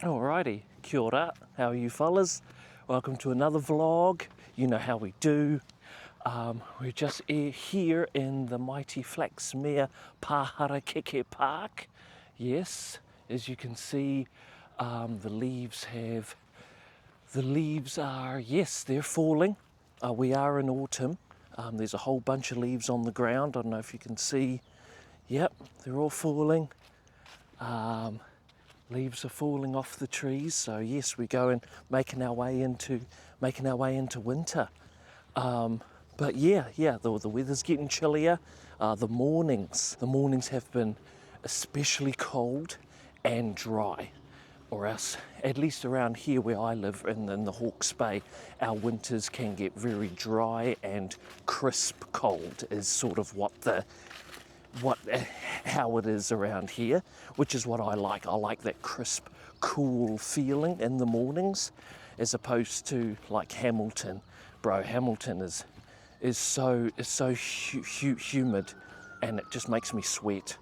Alrighty, kia ora, how are you fellas? Welcome to another vlog. You know how we do. We're just here in the mighty Flaxmere Paharakeke Park. Yes, as you can see, the leaves are, yes, they're falling. We are in autumn. There's a whole bunch of leaves on the ground. I don't know if you can see. Yep, they're all falling. Leaves are falling off the trees, so yes, we're going making our way into winter. But yeah, the weather's getting chillier. The mornings have been especially cold and dry, or else, at least around here where I live in the Hawke's Bay, our winters can get very dry and crisp cold. Is sort of how it is around here, which is what I like. I like that crisp, cool feeling in the mornings, as opposed to like Hamilton. Bro, Hamilton is so humid, and it just makes me sweat.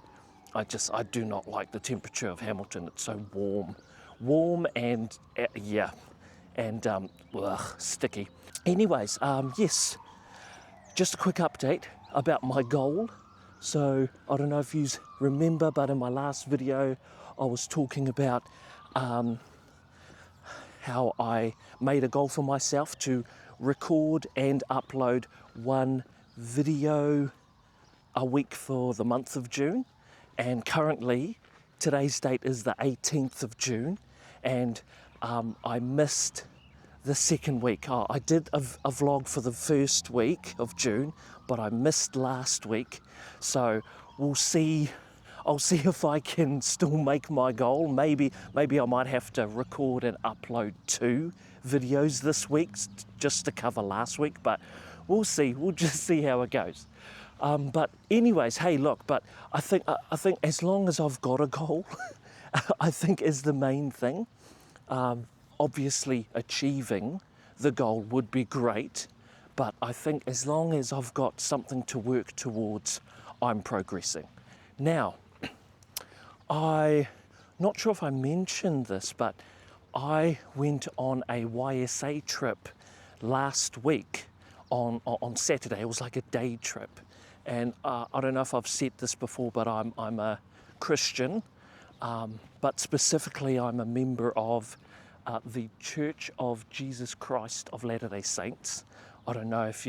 I do not like the temperature of Hamilton. It's so warm and sticky. Anyways, yes, just a quick update about my goal. So I don't know if you remember, but in my last video I was talking about how I made a goal for myself to record and upload one video a week for the month of June. And currently, today's date is the 18th of June, and I missed the second week. I did a vlog for the first week of June, but I missed last week. So we'll see. I'll see if I can still make my goal. Maybe I might have to record and upload 2 videos this week just to cover last week, but we'll see. We'll just see how it goes. But anyways, hey, look, but I think as long as I've got a goal, I think is the main thing. Obviously, achieving the goal would be great, but I think as long as I've got something to work towards, I'm progressing. Now, I'm not sure if I mentioned this, but I went on a YSA trip last week on Saturday. It was like a day trip. And I don't know if I've said this before, but I'm a Christian, but specifically I'm a member of the Church of Jesus Christ of Latter-day Saints. I don't know if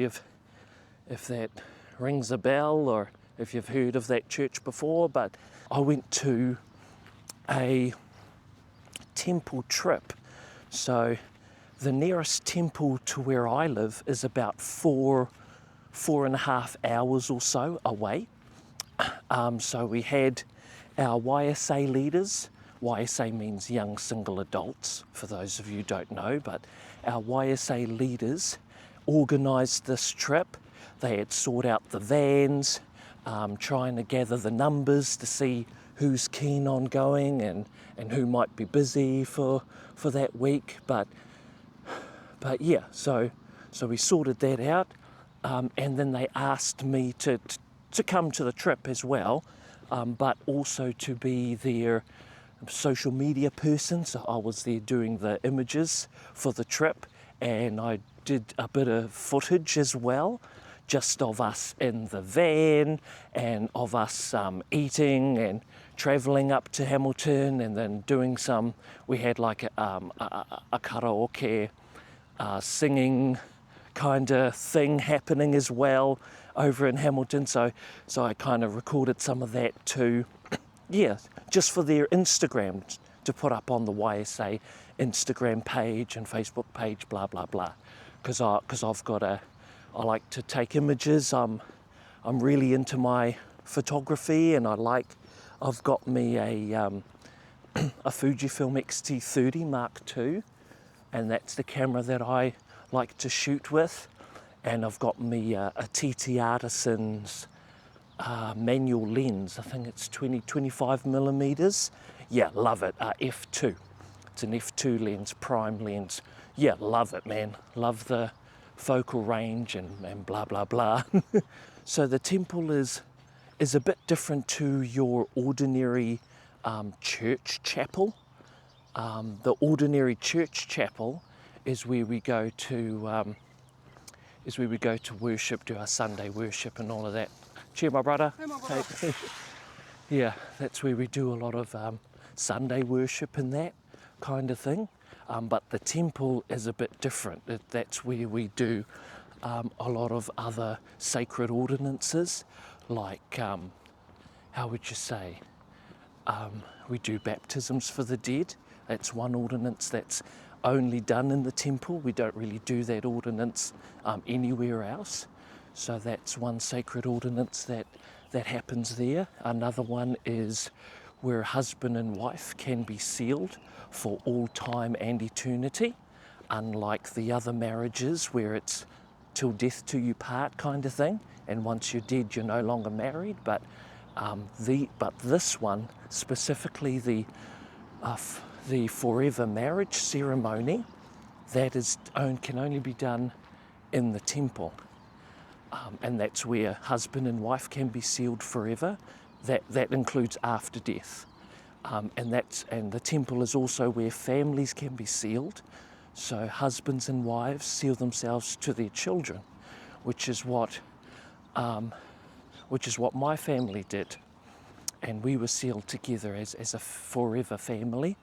that rings a bell or if you've heard of that church before, but I went to a temple trip. So the nearest temple to where I live is about 4.5 hours or so away. So we had our YSA leaders. YSA means young single adults, for those of you who don't know, but our YSA leaders organised this trip. They had sought out the vans, trying to gather the numbers to see who's keen on going and who might be busy for that week. But yeah, so we sorted that out, and then they asked me to come to the trip as well, but also to be their social media person. So I was there doing the images for the trip, and I did a bit of footage as well, just of us in the van and of us eating and travelling up to Hamilton, and then doing some, we had like a karaoke singing kind of thing happening as well over in Hamilton. So I kind of recorded some of that too. Yeah, just for their Instagram to put up on the YSA Instagram page and Facebook page, blah blah blah. Because I like to take images. I'm really into my photography, and I've got me a Fujifilm X-T30 Mark II, and that's the camera that I like to shoot with. And I've got me a TT Artisans manual lens. I think it's 25 millimeters. Yeah, love it. F2. It's an F2 lens, prime lens. Yeah, love it, man. Love the focal range and blah blah blah. So the temple is a bit different to your ordinary church chapel. The ordinary church chapel is where we go to worship, do our Sunday worship and all of that. Cheer, my brother. Hey, my brother. Hey. Yeah, that's where we do a lot of Sunday worship and that kind of thing. But the temple is a bit different. That's where we do a lot of other sacred ordinances, like, how would you say, we do baptisms for the dead. That's one ordinance that's only done in the temple. We don't really do that ordinance anywhere else. So that's one sacred ordinance that happens there. Another one is where husband and wife can be sealed for all time and eternity, unlike the other marriages where it's till death do you part kind of thing, and once you're dead you're no longer married. But this one specifically, the forever marriage ceremony, that can only be done in the temple, and that's where husband and wife can be sealed forever. That includes after death, and the temple is also where families can be sealed. So husbands and wives seal themselves to their children, which is what my family did. And we were sealed together as a forever family.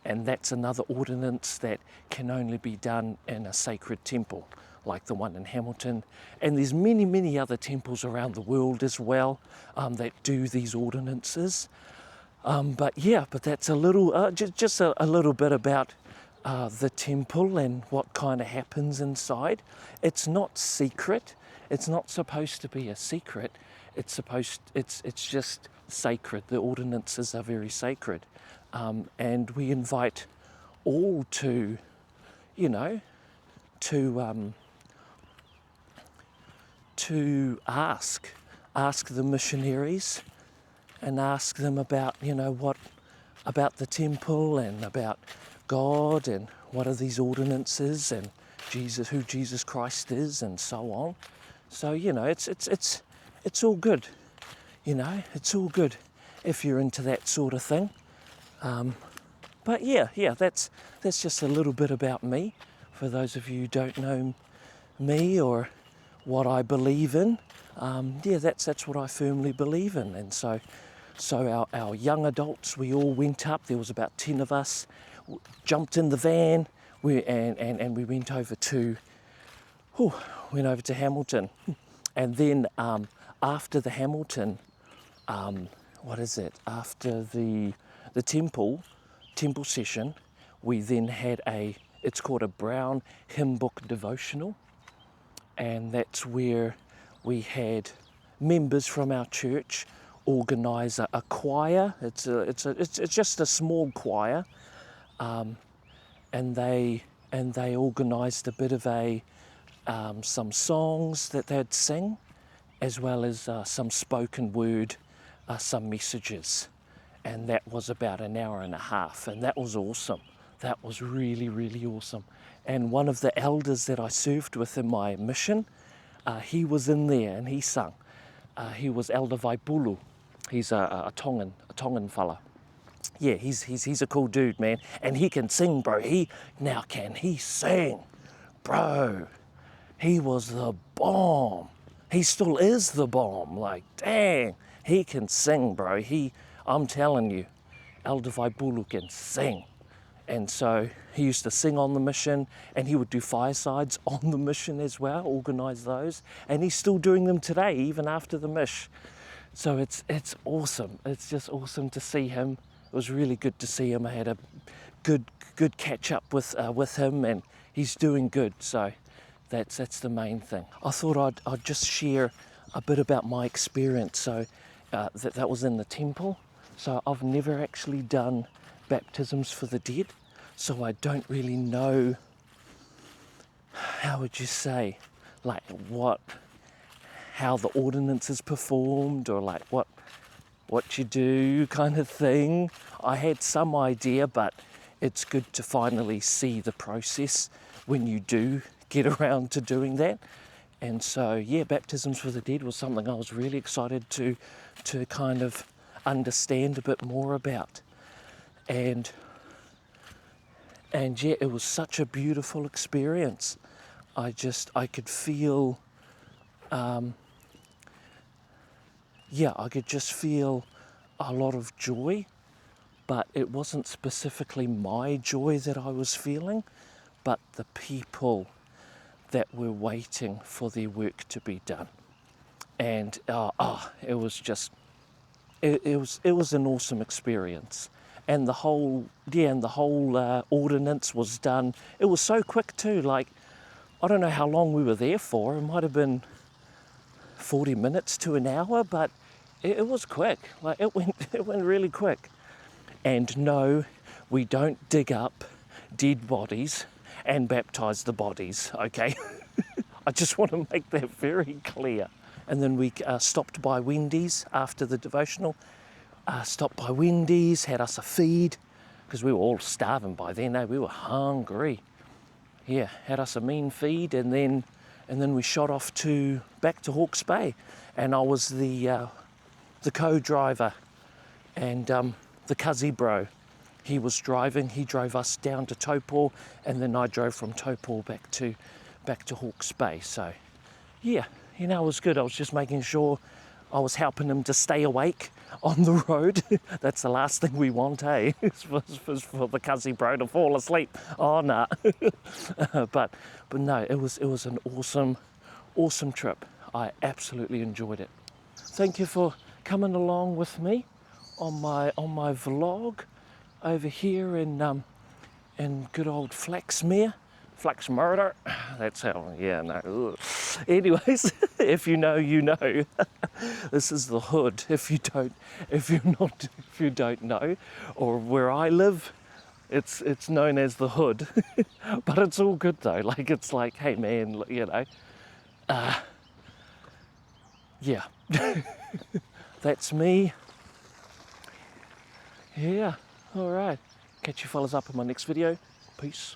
And that's another ordinance that can only be done in a sacred temple, like the one in Hamilton. And there's many, many other temples around the world as well that do these ordinances. But that's a little, just a little bit about the temple and what kind of happens inside. It's not secret. It's not supposed to be a secret. It's just sacred. The ordinances are very sacred. And we invite all to ask the missionaries and ask them about, about the temple and about God and what are these ordinances and who Jesus Christ is and so on. So, it's all good. It's all good if you're into that sort of thing. But that's just a little bit about me. For those of you who don't know me or what I believe in, that's what I firmly believe in. And so our young adults, we all went up. There was about 10 of us, jumped in the van, and we went over to Hamilton. And then after the Hamilton, after the temple session, we then had it's called a Brown Hymn Book devotional, and that's where we had members from our church organise a choir. It's just a small choir, and they organised a bit of some songs that they'd sing, as well as some spoken word, some messages. And that was about an hour and a half, and that was awesome. That was really, really awesome. And one of the elders that I served with in my mission, he was in there and he sung. He was Elder Vaipulu. He's a Tongan fella. Yeah, he's a cool dude, man. And he can sing, bro. Can he sing? Bro, he was the bomb. He still is the bomb. Like, dang, he can sing, bro. I'm telling you, Elder Vaipulu can sing. And so he used to sing on the mission, and he would do firesides on the mission as well, organise those. And he's still doing them today, even after the mish. So it's awesome. It's just awesome to see him. It was really good to see him. I had a good catch up with him, and he's doing good. So that's the main thing. I thought I'd just share a bit about my experience. So that was in the temple. So I've never actually done baptisms for the dead, so I don't really know, how would you say, like how the ordinance is performed, or like what you do kind of thing. I had some idea, but it's good to finally see the process when you do get around to doing that. And so baptisms for the dead was something I was really excited to kind of understand a bit more about. And And yeah, it was such a beautiful experience. I could feel, I could just feel a lot of joy, but it wasn't specifically my joy that I was feeling, but the people that were waiting for their work to be done. And it was just, it was an awesome experience. And the whole ordinance was done. It was so quick too. Like, I don't know how long we were there for. It might have been 40 minutes to an hour, but it was quick. Like, it went really quick. And no, we don't dig up dead bodies and baptize the bodies, okay? I just want to make that very clear. And then we stopped by Wendy's after the devotional. Stopped by Wendy's, had us a feed, because we were all starving by then, we were hungry. Yeah, had us a mean feed, and then we shot off back to Hawke's Bay, and I was the co-driver, and the cuzzy bro, he was driving. He drove us down to Taupo, and then I drove from Taupo back to Hawke's Bay. So yeah, it was good. I was just making sure I was helping him to stay awake on the road. That's the last thing we want, eh? for the cuzzy bro to fall asleep. Oh, nah. but no, it was an awesome trip. I absolutely enjoyed it. Thank you for coming along with me on my vlog over here in good old Flaxmere. Flax murder. That's how, yeah, no. Ugh. Anyways, if you know, you know. This is the hood. If you don't know, or where I live, it's known as the hood. But it's all good though. Like, it's like, hey man, yeah. That's me. Yeah. All right. Catch you fellas up in my next video. Peace.